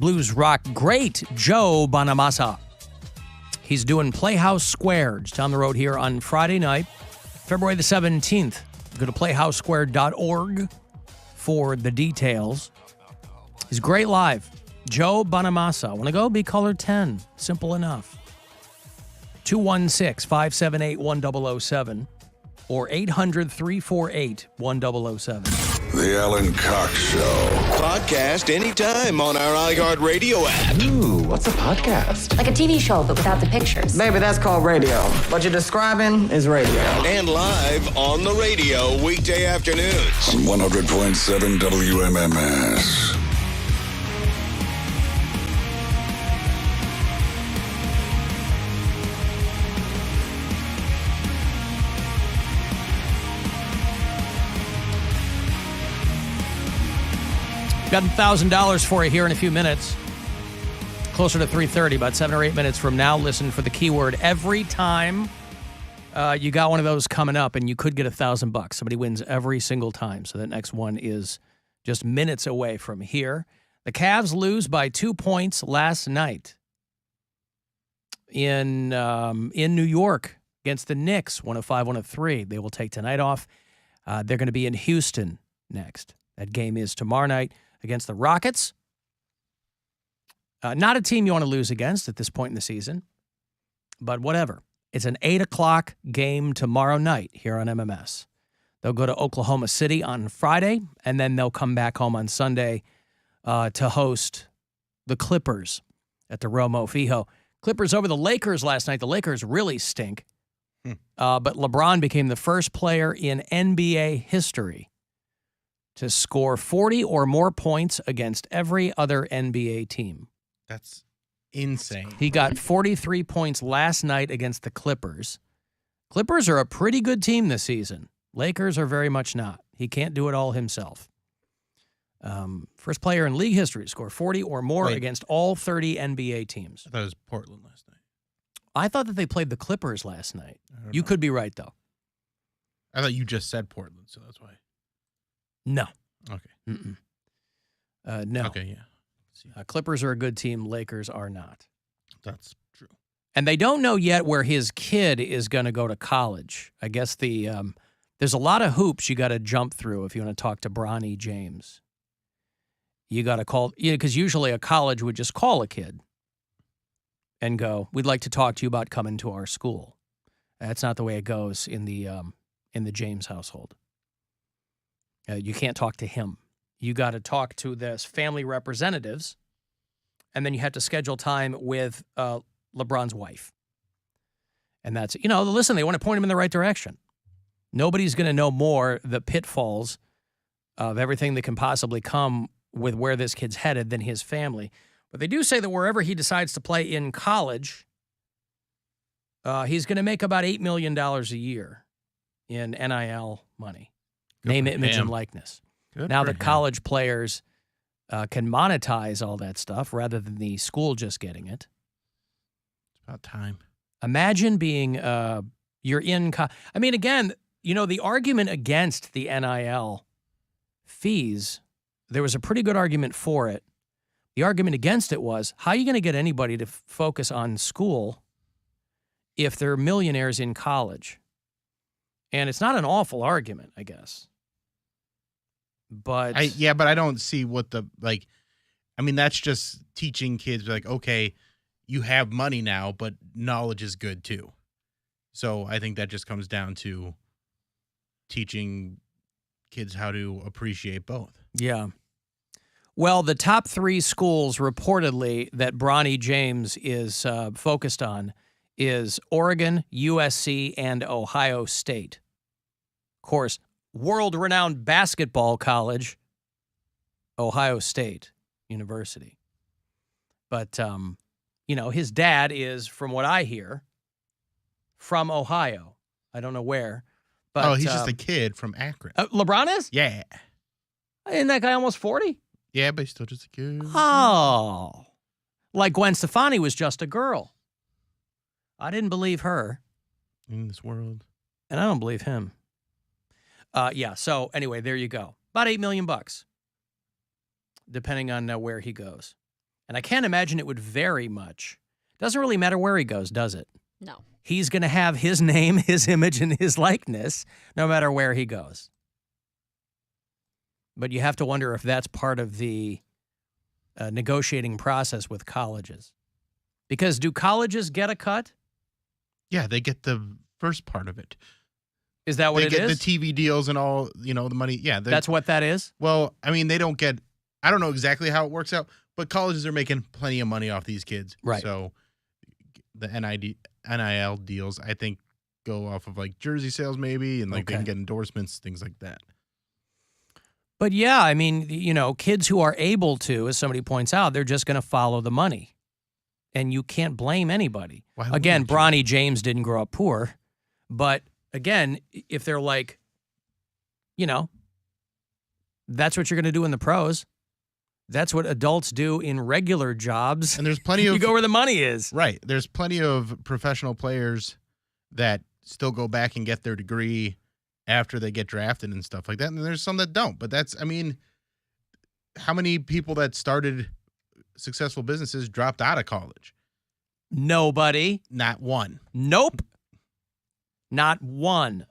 blues rock great Joe Bonamassa. He's doing Playhouse Square just down the road here on Friday night, February the 17th. Go to playhousesquare.org for the details. He's great live. Joe Bonamassa. Want to go? Be caller 10. Simple enough. 216-578-1007 or 800-348-1007. The Alan Cox Show. Podcast anytime on our iHeartRadio app. Ooh, what's a podcast? Like a TV show, but without the pictures. Baby, that's called radio. What you're describing is radio. And live on the radio weekday afternoons. On 100.7 WMMS. Got $1,000 for you here in a few minutes. Closer to 3:30, about 7 or 8 minutes from now. Listen for the keyword every time you got one of those coming up, and you could get $1,000. Somebody wins every single time. So that next one is just minutes away from here. The Cavs lose by 2 points last night in New York against the Knicks, 105-103. They will take tonight off. They're going to be in Houston next. That game is tomorrow night against the Rockets. Not a team you want to lose against at this point in the season, but whatever. It's an 8 o'clock game tomorrow night here on MMS. They'll go to Oklahoma City on Friday, and then they'll come back home on Sunday to host the Clippers at the Romo Fijo. Clippers over the Lakers last night. The Lakers really stink, but LeBron became the first player in NBA history to score 40 or more points against every other NBA team. That's insane. He got 43 points last night against the Clippers. Clippers are a pretty good team this season. Lakers are very much not. He can't do it all himself. First player in league history to score 40 or more against all 30 NBA teams. I thought it was Portland last night. I thought that they played the Clippers last night. You could be right, though. I thought you just said Portland, so that's why. No. Okay. No. Okay, yeah. Clippers are a good team. Lakers are not. That's true. And they don't know yet where his kid is going to go to college. I guess there's a lot of hoops you got to jump through if you want to talk to Bronny James. You got to call, because usually a college would just call a kid and go, "We'd like to talk to you about coming to our school." That's not the way it goes in the James household. You can't talk to him. You got to talk to this family representatives, and then you have to schedule time with LeBron's wife. And that's, listen, they want to point him in the right direction. Nobody's going to know more the pitfalls of everything that can possibly come with where this kid's headed than his family. But they do say that wherever he decides to play in college, he's going to make about $8 million a year in NIL money. Name, image, and likeness. Now that college players can monetize all that stuff rather than the school just getting it. It's about time. Imagine being, you're in, again, the argument against the NIL fees, there was a pretty good argument for it. The argument against it was, how are you going to get anybody to focus on school if they're millionaires in college? And it's not an awful argument, I guess. But but I don't see what that's just teaching kids okay, you have money now, but knowledge is good too. So I think that just comes down to teaching kids how to appreciate both. Yeah. Well, the top 3 schools reportedly that Bronny James is focused on is Oregon, USC, and Ohio State. Of course, world-renowned basketball college, Ohio State University. But, his dad is, from what I hear, from Ohio. I don't know where. But, he's just a kid from Akron. LeBron is? Yeah. Isn't that guy almost 40? Yeah, but he's still just a kid. Oh. Like Gwen Stefani was just a girl. I didn't believe her. In this world. And I don't believe him. So anyway, there you go. About $8 million, depending on where he goes. And I can't imagine it would vary much. Doesn't really matter where he goes, does it? No. He's going to have his name, his image, and his likeness no matter where he goes. But you have to wonder if that's part of the negotiating process with colleges. Because do colleges get a cut? Yeah, they get the first part of it. Is that what they it get is? the TV deals and all, the money. Yeah. That's what that is? Well, I mean, they don't get, I don't know exactly how it works out, but colleges are making plenty of money off these kids. Right. So the NIL deals, I think, go off of like jersey sales maybe, and like they can get endorsements, things like that. But yeah, I mean, kids who are able to, as somebody points out, they're just going to follow the money. And you can't blame anybody. Again, Bronny James didn't grow up poor. But again, if they're like, that's what you're going to do in the pros. That's what adults do in regular jobs. And there's plenty of... You go where the money is. Right. There's plenty of professional players that still go back and get their degree after they get drafted and stuff like that. And there's some that don't. But how many people that started successful businesses dropped out of college? Nobody. Not one. Nope. Not one.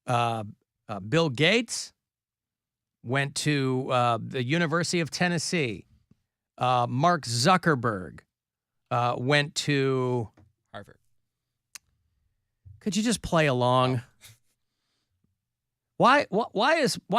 Bill Gates went to the University of Tennessee. Mark Zuckerberg went to Harvard. Could you just play along? Why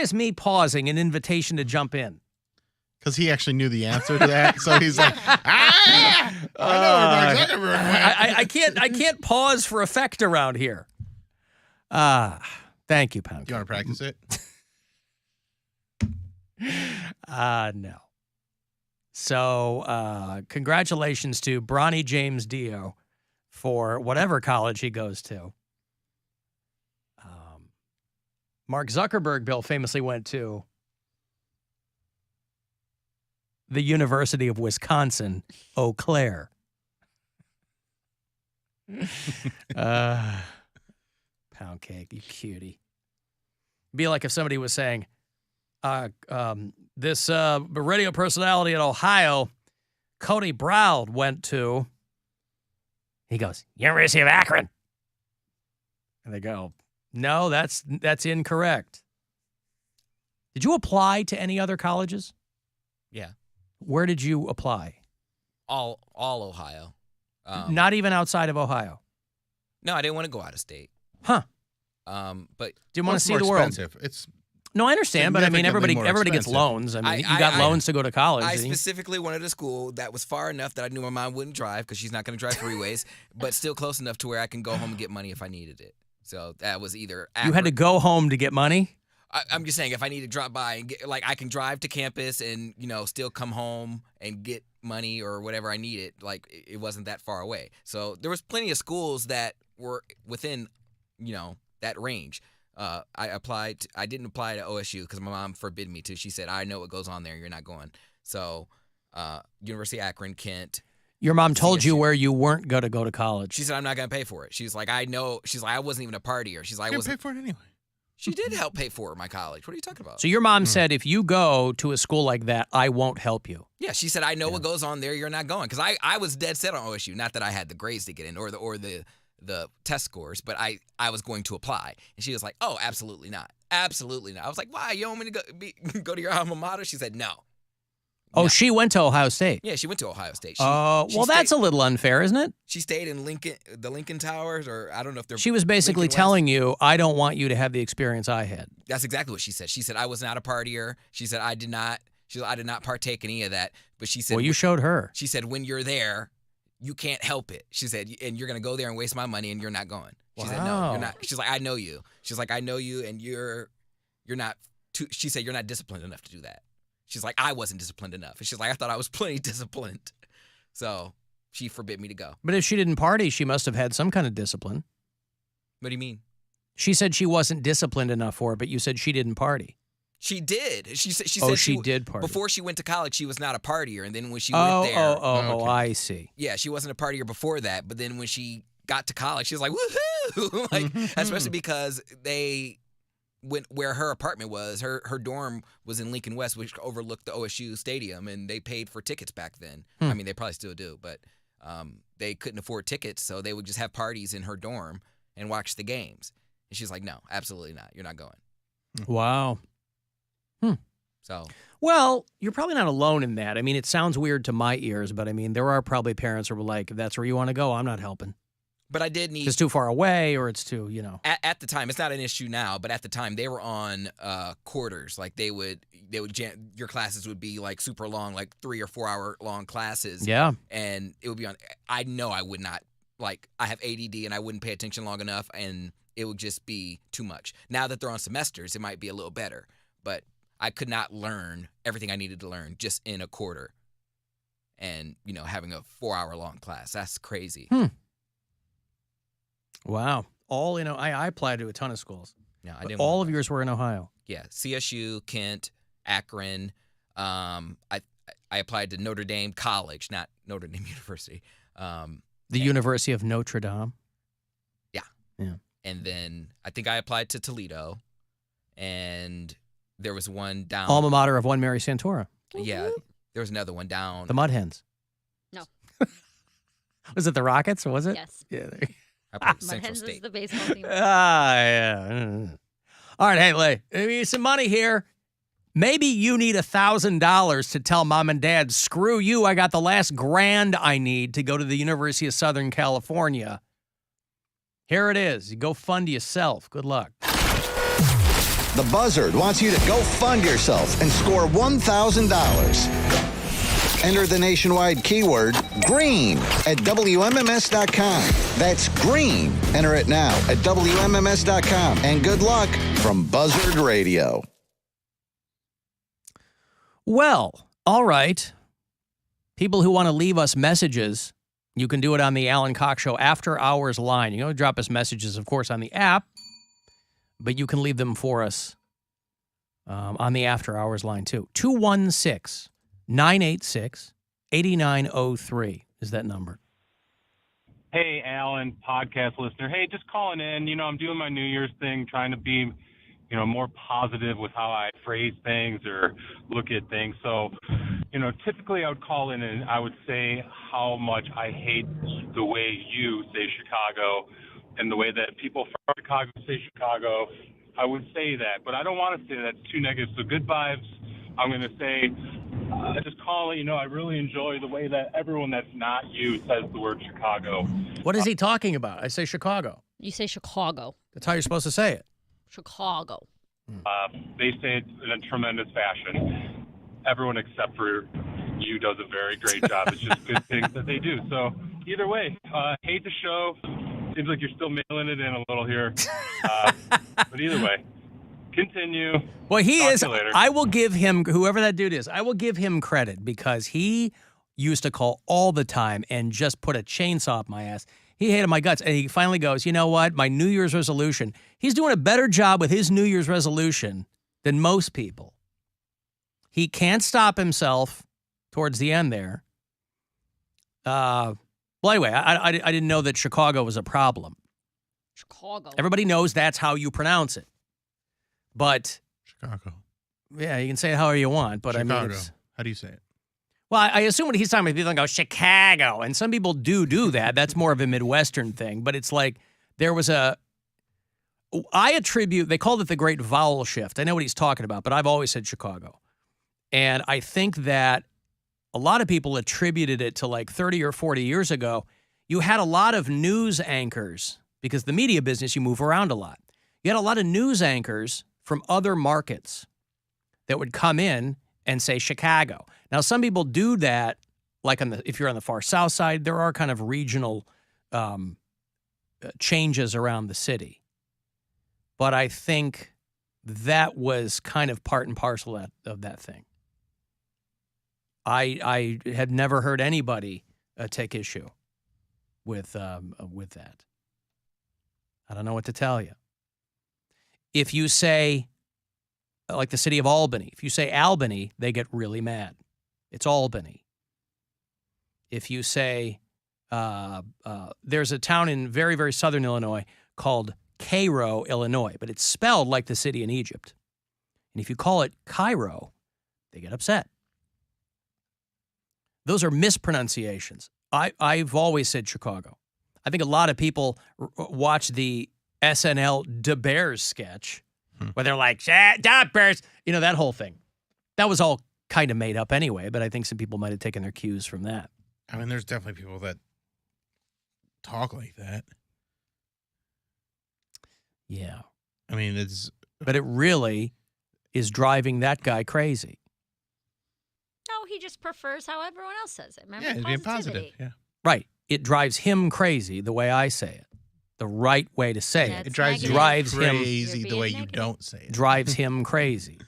is me pausing an invitation to jump in? Because he actually knew the answer to that. So he's like, I know where Mark Zuckerberg went. I can't pause for effect around here. Thank you, Poundcake. You want to practice it? No. So, congratulations to Bronny James Dio for whatever college he goes to. Mark Zuckerberg, Bill, famously went to the University of Wisconsin, Eau Claire. Poundcake, you cutie. Be like if somebody was saying, this radio personality in Ohio, Cody Brown, went to, he goes, University of Akron. And they go, no, that's incorrect. Did you apply to any other colleges? Yeah. Where did you apply? All Ohio. Not even outside of Ohio? No, I didn't want to go out of state. Huh. But didn't want to see the world. It's no, I understand, but I mean, everybody gets loans. I mean, you got loans to go to college. I specifically wanted a school that was far enough that I knew my mom wouldn't drive because she's not going to drive freeways, but still close enough to where I can go home and get money if I needed it. So that was either You had to go home to get money? I'm just saying, if I need to drop by and get, like, I can drive to campus and, still come home and get money or whatever I needed. Like, it wasn't that far away. So there was plenty of schools that were within, that range. I didn't apply to OSU because my mom forbid me to. She said, I know what goes on there. You're not going. So University of Akron, Kent. Your mom told you where you weren't going to go to college. She said, I'm not going to pay for it. She's like, I know. She's like, I wasn't even a partier. She's like, I wasn't pay for it anyway. She did help pay for my college. What are you talking about? So your mom said, if you go to a school like that, I won't help you. Yeah, she said, I know what goes on there. You're not going. Because I was dead set on OSU. Not that I had the grades to get in or the test scores, but I was going to apply. And she was like, oh, absolutely not. Absolutely not. I was like, why? You want me to go to your alma mater? She said, no. Oh, she went to Ohio State. Yeah, she went to Ohio State. That's a little unfair, isn't it? She stayed in the Lincoln Towers, or I don't know if they're. She was basically telling you, I don't want you to have the experience I had. That's exactly what she said. She said, I was not a partier. She said, I did not partake in any of that. But she said, well, you showed her. She said, when you're there, you can't help it. She said, and you're going to go there and waste my money, and you're not going. She said, no, you're not. She's like, I know you. She's like, I know you, and you're not. She said, you're not disciplined enough to do that. She's like, I wasn't disciplined enough. And she's like, I thought I was plenty disciplined. So she forbid me to go. But if she didn't party, she must have had some kind of discipline. What do you mean? She said she wasn't disciplined enough for it, but you said she didn't party. She did. She said she did party. Before she went to college, she was not a partier. And then when she went there. Okay. I see. Yeah, she wasn't a partier before that. But then when she got to college, she was like, woohoo! Like, especially because they where her apartment was, her dorm was in Lincoln West, which overlooked the OSU stadium, and they paid for tickets back then. I mean, they probably still do, but they couldn't afford tickets, so they would just have parties in her dorm and watch the games. And she's like, no, absolutely not. You're not going. Wow. So, Well, you're probably not alone in that. I mean, it sounds weird to my ears, but I mean, there are probably parents who are like, if that's where you want to go, I'm not helping. but I did need It's too far away or it's too, at the time. It's not an issue now, but at the time they were on quarters. Like they would your classes would be like super long, like 3 or 4 hour long classes. Yeah. And it would be on. I know I would not like. I have ADD and I wouldn't pay attention long enough, and it would just be too much. Now that they're on semesters, it might be a little better, but I could not learn everything I needed to learn just in a quarter. And, having a 4 hour long class, that's crazy. Wow. All, I applied to a ton of schools. No, I But didn't. all want of yours were in Ohio. Yeah, CSU, Kent, Akron. I applied to Notre Dame College, not Notre Dame University. The University of Notre Dame. And then I think I applied to Toledo, and there was one down. Alma mater of one Mary Santora. Yeah, there was another one down. The Mud Hens. No. Was it the Rockets or was it? Yes. Yeah. I applied to Mud Central Hens is State. the baseball team. Yeah. All right, hey, Lay, give me some money here. Maybe you need $1,000 to tell mom and dad, screw you, I got the last grand I need to go to the University of Southern California. Here it is. You go fund yourself. Good luck. The Buzzard wants you to go fund yourself and score $1,000. Enter the nationwide keyword GREEN at WMMS.com. That's GREEN. Enter it now at WMMS.com. And good luck from Buzzard Radio. Well, all right. People who want to leave us messages, you can do it on the Alan Cox Show After Hours line. You can drop us messages, of course, on the app, but you can leave them for us on the After Hours line, too. 216-986-8903 is that number. Hey, Alan, podcast listener. Hey, just calling in. I'm doing my New Year's thing, trying to be, more positive with how I phrase things or look at things. So, typically I would call in and I would say how much I hate the way you say Chicago and the way that people from Chicago say Chicago. I would say that, but I don't want to say that's too negative. So good vibes. I'm going to say, just call it, I really enjoy the way that everyone that's not you says the word Chicago. What is he talking about? I say Chicago. You say Chicago. That's how you're supposed to say it. Chicago. They say it in a tremendous fashion. Everyone except for you does a very great job. It's just good things that they do. So either way, hate the show. Seems like you're still mailing it in a little here. But either way, continue. Well, he Talk is. to you later. I will give him, whoever that dude is, I will give him credit because he used to call all the time and just put a chainsaw up my ass. He hated my guts. And he finally goes, you know what? My New Year's resolution. He's doing a better job with his New Year's resolution than most people. He can't stop himself towards the end there. Well, anyway, I didn't know that Chicago was a problem. Chicago. Everybody knows that's how you pronounce it. But, Chicago. yeah, you can say it however you want. But Chicago. I mean, How do you say it? well, I assume what he's talking about, people go, Chicago. And some people do that. That's more of a Midwestern thing. But it's like there was they called it the Great Vowel Shift. I know what he's talking about, but I've always said Chicago. And I think that a lot of people attributed it to like 30 or 40 years ago. You had a lot of news anchors, because the media business, you move around a lot. You had a lot of news anchors from other markets that would come in and say Chicago. Now, some people do that, like if you're on the far south side, there are kind of regional changes around the city. But I think that was kind of part and parcel of that thing. I had never heard anybody take issue with that. I don't know what to tell you. If you say, like the city of Albany, if you say Albany, they get really mad. It's Albany. If you say, there's a town in very, very southern Illinois called Cairo, Illinois, but it's spelled like the city in Egypt. And if you call it Cairo, they get upset. Those are mispronunciations. I've always said Chicago. I think a lot of people watch the SNL Da Bears sketch where they're like, Da Bears, you know, that whole thing. That was all kind of made up anyway, but I think some people might have taken their cues from that. I mean, there's definitely people that talk like that. Yeah. I mean, it's... But it really is driving that guy crazy. No, he just prefers how everyone else says it. Remember, Yeah, it's being positive. Yeah. Right. It drives him crazy the way I say it. The right way to say That's it. It drives negative. Drives you him- crazy You're the way being you negative. don't say it. Drives him crazy.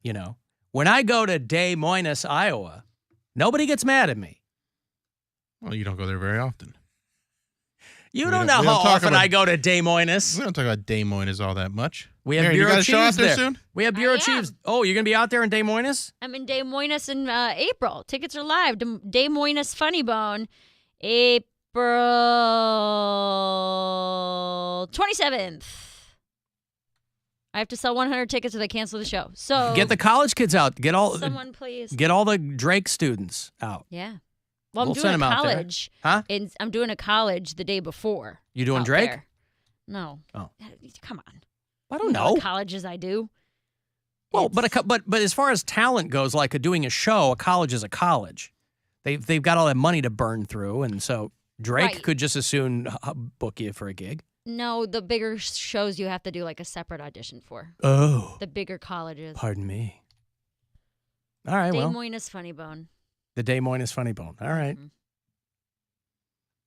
You know, when I go to Des Moines, Iowa, nobody gets mad at me. Well, you don't go there very often. You We don't don't- know we how don't talk often about- I go to Des Moines. We don't talk about Des Moines all that much. We have Mary, you bureau got a show out chiefs there there. soon? We have bureau I chiefs. am. Oh, you're going to be out there in Des Moines? I'm in Des Moines in April. Tickets are live. Des Moines Funny Bone, April 27th. I have to sell 100 tickets or they cancel the show. So Get the college kids out. Get all someone please. the Drake students out. Yeah. Well, I'm We'll doing send a 'em out there. college. Huh? I'm doing a college the day before. You doing out Drake? there. No. Oh. Come on. I You don't know what know. colleges I do. Well, It's- but as far as talent goes, like doing a show, a college is a college. They've got all that money to burn through, and so Drake Right. could just as soon book you for a gig. No, the bigger shows you have to do like a separate audition for. Oh, The bigger colleges. pardon me. All right, Des well, Moines Funny Bone. the Des Moines Funny Bone. All right. Mhm.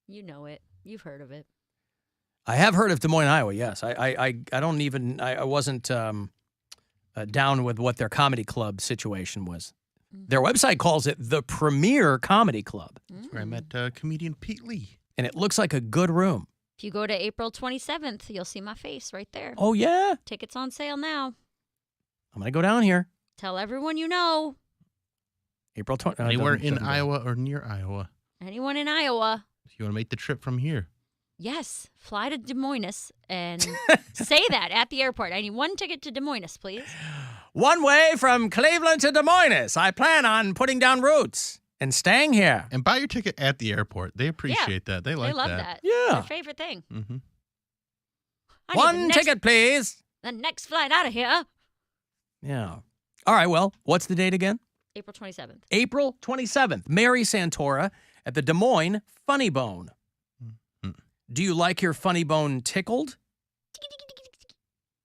You know it. You've heard of it. I have heard of Des Moines, Iowa. Yes, I don't even I wasn't down with what their comedy club situation was. Their website calls it the Premier Comedy Club, Where I met comedian Pete Lee. and it looks like a good room. If you go to April 27th, you'll see my face right there. Oh yeah, Tickets on sale now. I'm gonna go down here. Tell everyone you know. April 20th. Anywhere in Iowa or near Iowa. Anyone in Iowa. If you want to make the trip from here. Yes, fly to Des Moines and say that at the airport. I need one ticket to Des Moines, please. One way from Cleveland to Des Moines. I plan on putting down roots and staying here. And buy your ticket at the airport. They appreciate that. They like They love that. that. Their Yeah. favorite thing. Mm-hmm. I need the One next- ticket, please. The next flight out of here. Yeah. All right, well, what's the date again? April 27th. April 27th. Mary Santora at the Des Moines Funny Bone. Do you like your funny bone tickled?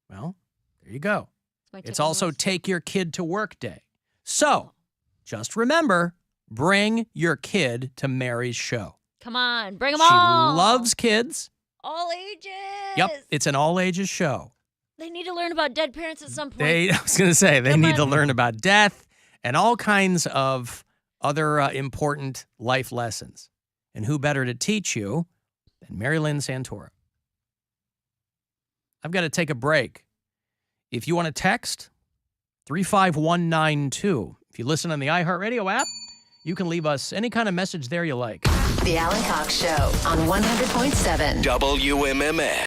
Well, there you go. My It's tickle also noise. Take Your Kid to Work Day. So, just remember, bring your kid to Mary's show. Come on, bring them She all. loves kids. all ages. Yep, it's an all-ages show. They need to learn about dead parents at some point. I was going to say, they Come need to on. learn about death and all kinds of other important life lessons. And who better to teach you than Mary Lynn Santora? I've got to take a break. If you want to text, 35192. If you listen on the iHeartRadio app, you can leave us any kind of message there you like. The Alan Cox Show on 100.7. WMMS.